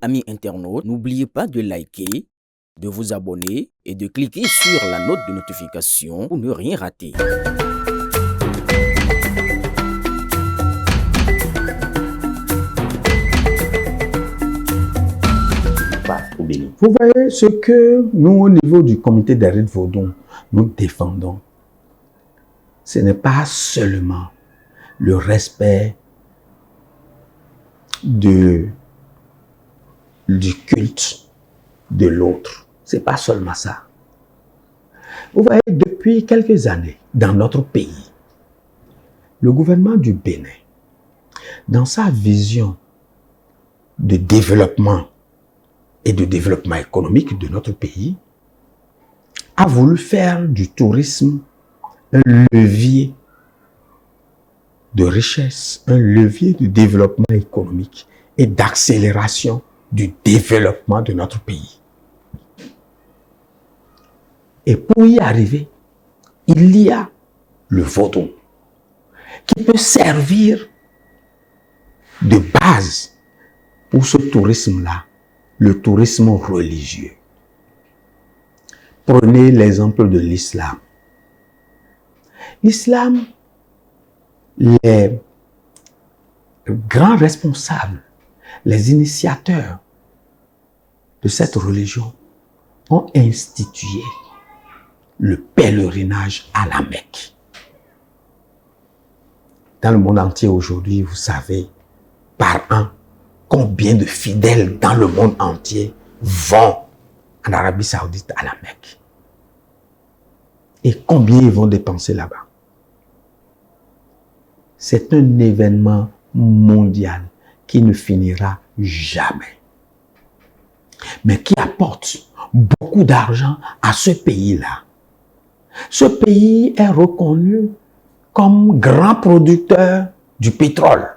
Amis internautes, n'oubliez pas de liker, de vous abonner et de cliquer sur la note de notification pour ne rien rater. Vous voyez ce que nous, au niveau du comité des rites vaudons, nous défendons. Ce n'est pas seulement le respect du culte de l'autre. Ce n'est pas seulement ça. Vous voyez, depuis quelques années, dans notre pays, le gouvernement du Bénin, dans sa vision de développement et de développement économique de notre pays, a voulu faire du tourisme un levier de richesse, un levier de développement économique et d'accélération du développement de notre pays. Et pour y arriver, il y a le vaudon qui peut servir de base pour ce tourisme-là, le tourisme religieux. Prenez l'exemple de l'islam. L'islam, les grands responsables, les initiateurs de cette religion ont institué le pèlerinage à la Mecque. Dans le monde entier aujourd'hui, vous savez, par an, combien de fidèles dans le monde entier vont en Arabie Saoudite à la Mecque. Et combien ils vont dépenser là-bas. C'est un événement mondial qui ne finira jamais, mais qui apporte beaucoup d'argent à ce pays-là. Ce pays est reconnu comme grand producteur du pétrole.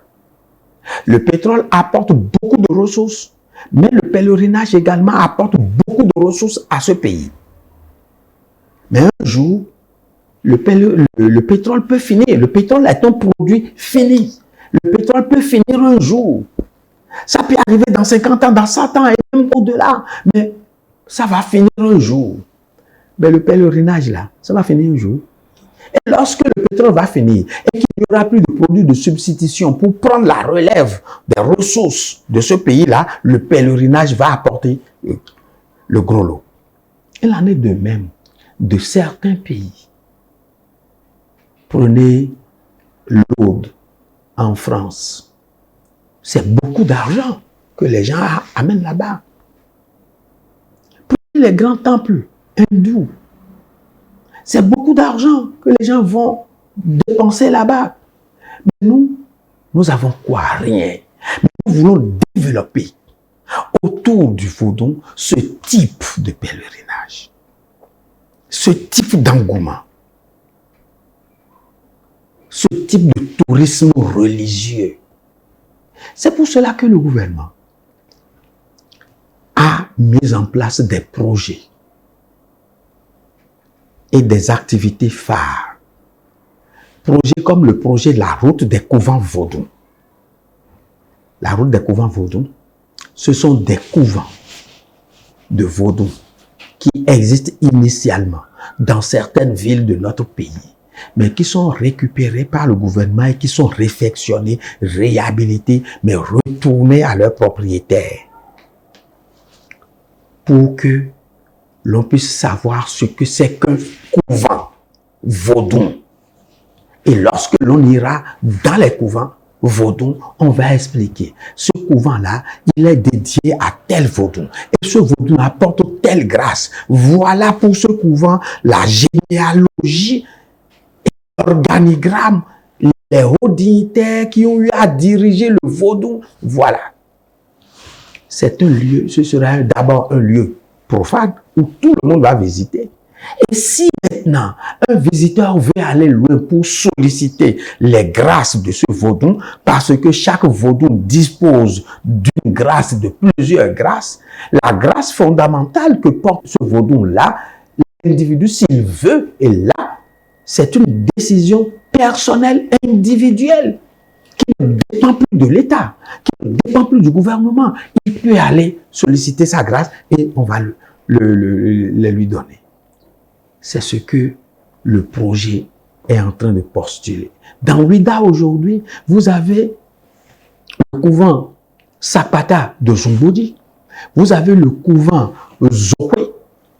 Le pétrole apporte beaucoup de ressources, mais le pèlerinage également apporte beaucoup de ressources à ce pays. Mais un jour, le pétrole peut finir. Le pétrole est un produit fini. Le pétrole peut finir un jour. Ça peut arriver dans 50 ans, dans 100 ans et même au-delà. Mais ça va finir un jour. Mais le pèlerinage là, ça va finir un jour. Et lorsque le pétrole va finir et qu'il n'y aura plus de produits de substitution pour prendre la relève des ressources de ce pays-là, le pèlerinage va apporter le gros lot. Il en est de même de certains pays. Prenez l'Aude en France. C'est beaucoup d'argent que les gens amènent là-bas. Prenez les grands temples hindous. C'est beaucoup d'argent que les gens vont dépenser là-bas. Mais nous avons quoi? Rien. Mais nous voulons développer autour du vaudon ce type de pèlerinage, ce type d'engouement, ce type de tourisme religieux. C'est pour cela que le gouvernement a mis en place des projets et des activités phares. Projets comme le projet de la route des couvents vaudons. La route des couvents vaudons, ce sont des couvents de vaudons qui existent initialement dans certaines villes de notre pays, mais qui sont récupérés par le gouvernement et qui sont réfectionnés, réhabilités, mais retournés à leurs propriétaires pour que l'on puisse savoir ce que c'est qu'un couvent vaudon. Et lorsque l'on ira dans les couvents vaudons, on va expliquer. Ce couvent-là, il est dédié à tel vaudon. Et ce vaudon apporte telle grâce. Voilà pour ce couvent la généalogie et l'organigramme, les hauts dignitaires qui ont eu à diriger le vaudon. Voilà. C'est un lieu, ce sera d'abord un lieu profane où tout le monde va visiter. Et si maintenant un visiteur veut aller loin pour solliciter les grâces de ce vaudon, parce que chaque vaudon dispose d'une grâce, de plusieurs grâces, la grâce fondamentale que porte ce vaudon-là, l'individu, s'il veut, est là, c'est une décision personnelle, individuelle. qui ne dépend plus de l'État, qui ne dépend plus du gouvernement. Il peut aller solliciter sa grâce et on va le lui donner. C'est ce que le projet est en train de postuler. Dans Ouida aujourd'hui, vous avez le couvent Sapata de Zumbodi, vous avez le couvent Zokwe,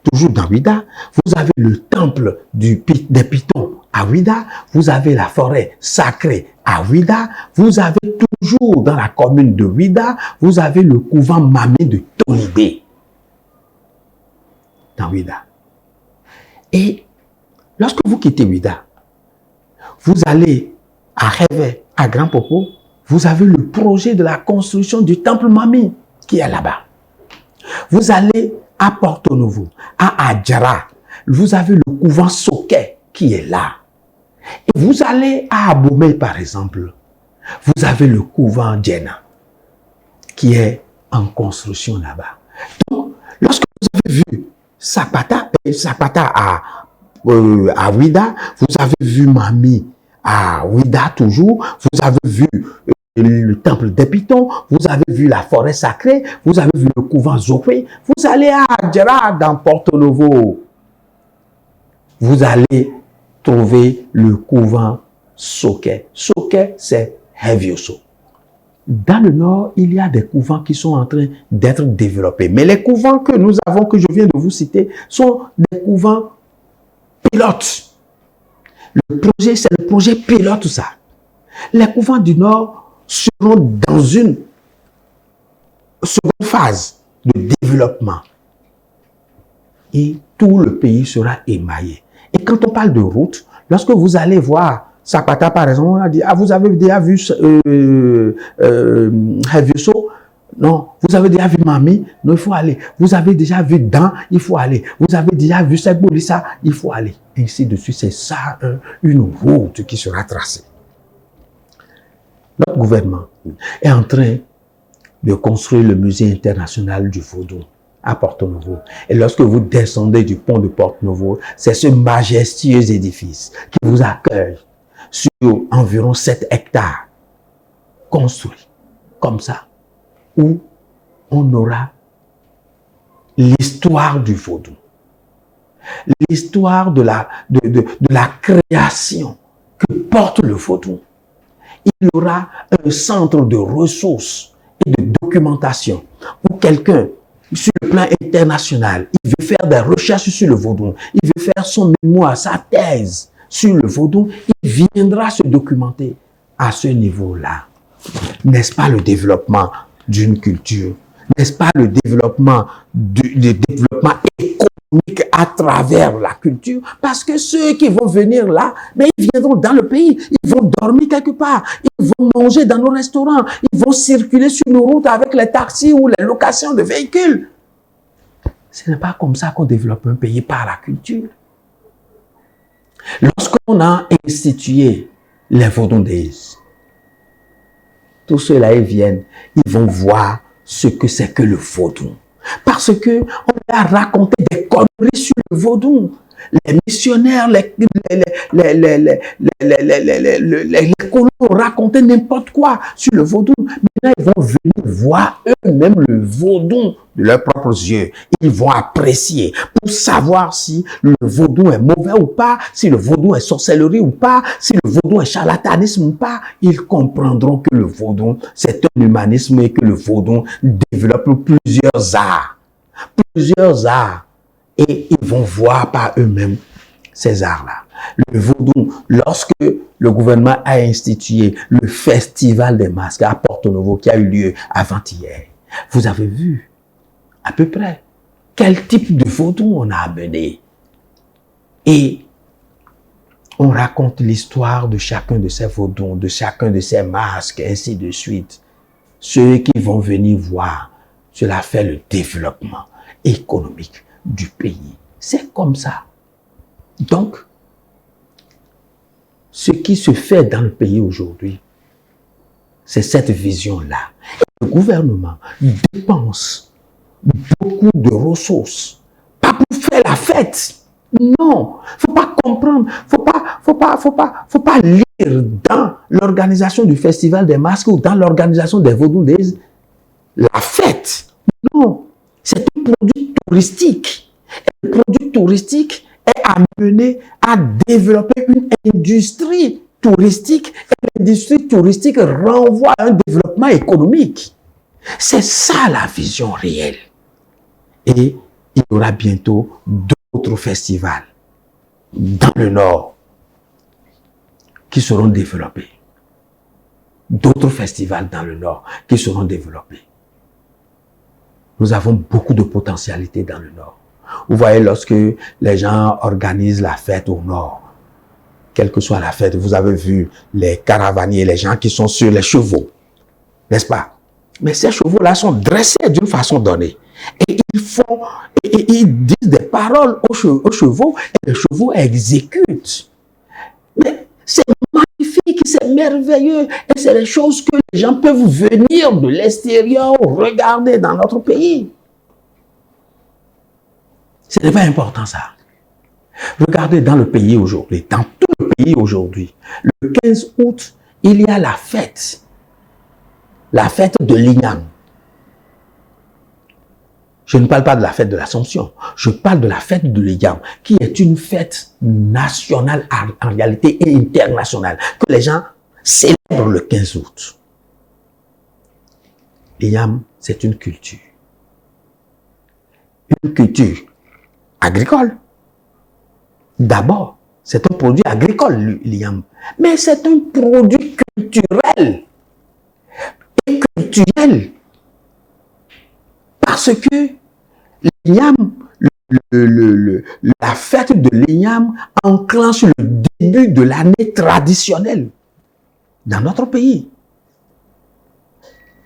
toujours dans Ouida, vous avez le temple des Pitons à Ouida, vous avez la forêt sacrée à Ouida, vous avez toujours dans la commune de Ouida, vous avez le couvent Mamé de Tonibé, dans Ouida. Et lorsque vous quittez Ouida, vous allez à Réveil, à Grand Popo, vous avez le projet de la construction du temple Mami qui est là-bas. Vous allez à Porto Novo, à Adjara, vous avez le couvent Soké qui est là. Et vous allez à Abomey par exemple, vous avez le couvent Djena qui est en construction là-bas. Donc, lorsque vous avez vu Sapata à Ouida, vous avez vu Mami à Ouida toujours, vous avez vu le temple des Pitons, vous avez vu la forêt sacrée, vous avez vu le couvent Zokwe, vous allez à Adjara dans Porto Novo, vous allez trouver le couvent Soké. Soké, c'est Hevioso. Dans le nord, il y a des couvents qui sont en train d'être développés. Mais les couvents que nous avons, que je viens de vous citer, sont des couvents pilotes. Le projet, c'est le projet pilote, tout ça. Les couvents du nord seront dans une seconde phase de développement. Et tout le pays sera émaillé. Et quand on parle de route, lorsque vous allez voir Sapata, par exemple, on a dit, ah, vous avez déjà vu Hevioso? Non. Vous avez déjà vu Mami? Non, il faut aller. Vous avez déjà vu Dan? Il faut aller. Vous avez déjà vu Sekbolissa? Il faut aller. Ainsi de suite. C'est ça, une route qui sera tracée. Notre gouvernement est en train de construire le musée international du Vaudou à Porto Novo. Et lorsque vous descendez du pont de Porto Novo, c'est ce majestueux édifice qui vous accueille sur environ 7 hectares, construit comme ça, où on aura l'histoire du Vaudou, l'histoire de la création que porte le Vaudou. Il y aura un centre de ressources et de documentation où quelqu'un, sur le plan international, il veut faire des recherches sur le Vaudou, il veut faire son mémoire, sa thèse sur le Vaudou, il viendra se documenter à ce niveau-là. N'est-ce pas le développement d'une culture? N'est-ce pas le développement économique à travers la culture? Parce que ceux qui vont venir là, mais ils viendront dans le pays, ils vont dormir quelque part, ils vont manger dans nos restaurants, ils vont circuler sur nos routes avec les taxis ou les locations de véhicules. Ce n'est pas comme ça qu'on développe un pays, par la culture. Lorsqu'on a institué les Vaudou Days, tous ceux-là, ils viennent, ils vont voir ce que c'est que le Vaudou. Parce que on a raconté des conneries sur le Vaudou. Les missionnaires, les colons racontaient n'importe quoi sur le Vaudou. Maintenant, ils vont venir voir eux-mêmes le Vaudou de leurs propres yeux. Ils vont apprécier pour savoir si le Vaudou est mauvais ou pas, si le Vaudou est sorcellerie ou pas, si le Vaudou est charlatanisme ou pas. Ils comprendront que le Vaudou, c'est un humanisme et que le Vaudou développe plusieurs arts. Plusieurs arts. Et ils vont voir par eux-mêmes ces arts-là. Le Vaudou, lorsque le gouvernement a institué le festival des masques à Porto Novo qui a eu lieu avant-hier, vous avez vu à peu près quel type de Vaudou on a amené. Et on raconte l'histoire de chacun de ces Vaudous, de chacun de ces masques, ainsi de suite. Ceux qui vont venir voir, cela fait le développement économique du pays. C'est comme ça. Donc, ce qui se fait dans le pays aujourd'hui, c'est cette vision-là. Le gouvernement dépense beaucoup de ressources, pas pour faire la fête, Non, faut pas comprendre, faut pas lire dans l'organisation du Festival des Masques ou dans l'organisation des Vodou Days la fête. Non, c'est un produit touristique. Et le produit touristique est amené à développer une industrie touristique. Et l'industrie touristique renvoie à un développement économique. C'est ça la vision réelle. Et il y aura bientôt d'autres festivals dans le Nord qui seront développés. D'autres festivals dans le Nord qui seront développés. Nous avons beaucoup de potentialités dans le Nord. Vous voyez, lorsque les gens organisent la fête au Nord, quelle que soit la fête, vous avez vu les caravaniers, les gens qui sont sur les chevaux, n'est-ce pas? Mais ces chevaux-là sont dressés d'une façon donnée. Et ils disent des paroles aux chevaux et les chevaux exécutent. Mais c'est magnifique, c'est merveilleux. Et c'est des choses que les gens peuvent venir de l'extérieur regarder dans notre pays. Ce n'est pas important ça. Regardez dans le pays aujourd'hui, dans tout le pays aujourd'hui, le 15 août, il y a la fête de l'Igname. Je ne parle pas de la fête de l'Assomption, je parle de la fête de l'Igname, qui est une fête nationale en réalité et internationale, que les gens célèbrent le 15 août. L'Igname, c'est une culture agricole. D'abord, c'est un produit agricole, l'Igname, mais c'est un produit culturel et culturel. Parce que l'Igname, la fête de l'Igname enclenche le début de l'année traditionnelle dans notre pays.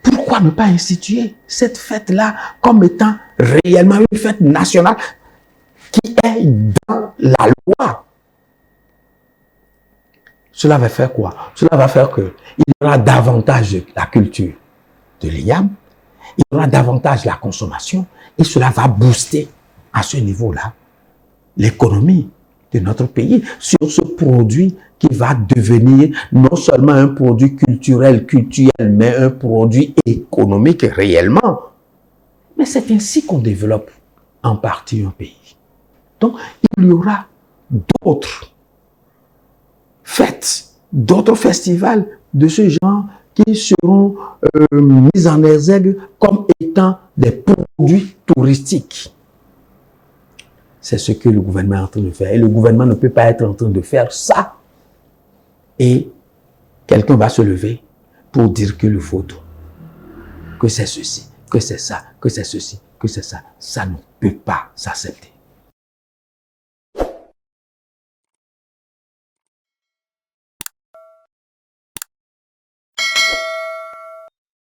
Pourquoi ne pas instituer cette fête-là comme étant réellement une fête nationale qui est dans la loi? Cela va faire quoi? Cela va faire qu'il y aura davantage de la culture de l'Igname, il y aura davantage la consommation et cela va booster à ce niveau-là l'économie de notre pays sur ce produit qui va devenir non seulement un produit culturel, mais un produit économique réellement. Mais c'est ainsi qu'on développe en partie un pays. Donc, il y aura d'autres fêtes, d'autres festivals de ce genre qui seront mis en exergue comme étant des produits touristiques. C'est ce que le gouvernement est en train de faire. Et le gouvernement ne peut pas être en train de faire ça. Et quelqu'un va se lever pour dire que le vaudou, que c'est ceci, que c'est ça, que c'est ceci, que c'est ça. Ça ne peut pas s'accepter.